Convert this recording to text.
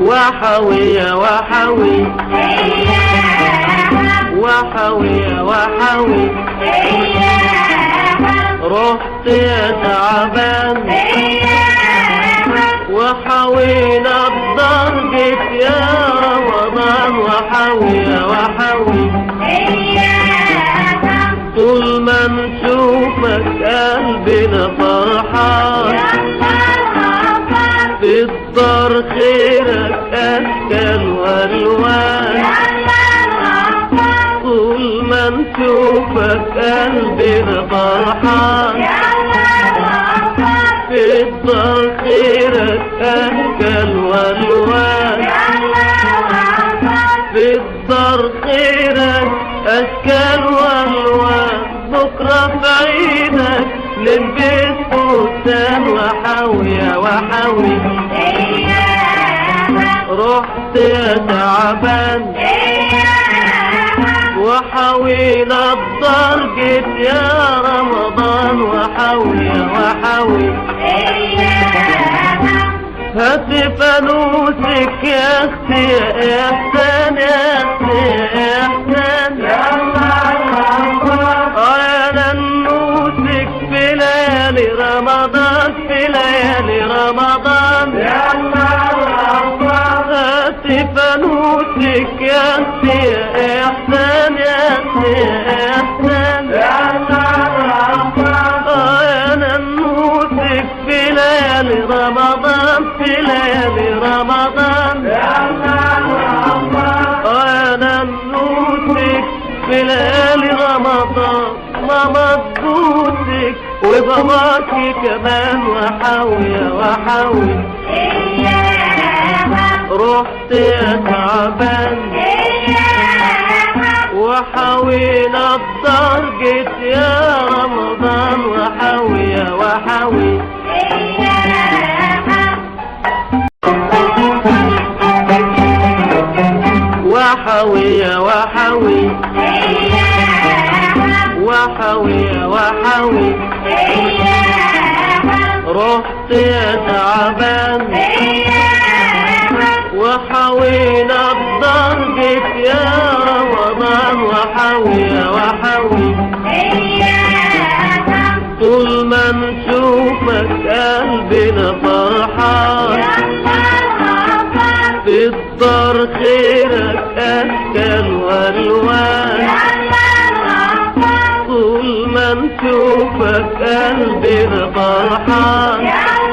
وحوي يا وحوي وحوي يا وحوي رحت يا تعبان وحوينا بضربك يا رمضان وحوي يا وحوي طول ما نشوفك قلبنا فرحان في الدار خيرك أشكال والوان طول ما نشوفك قلبنا فرحان في الدار خيرك أشكال والوان في الدار خيرك أشكال والوان بكرة في عيدك نلبس فستان وحوي يا وحوي رحت يا تعبان وحوينا الدار جيت يا رمضان وحوي يا وحوي هات فانوسك يا اختي يا احسان يا اختي يا احسان يا ننوسك في ليالي رمضان في ليالي رمضان يا هات فانوسك يا اختي يا احسان يا اختي يا احسان يا ننوسك في ليالي رمضان في ليالي رمضان يا ننوسك في ليالي رمضان ماما تبوسك وباباكي كمان وحوي يا وحوي رحت يا تعبان وحوينا الدار جيت يا رمضان وحوي يا وحوي وحوي يا وحوي وحوي يا وحوي رحت يا تعبان وحوينا الدار جيت يا رمضان وحوي يا وحوي طول ما نشوفك قلبنا فرحان في الدار خيرك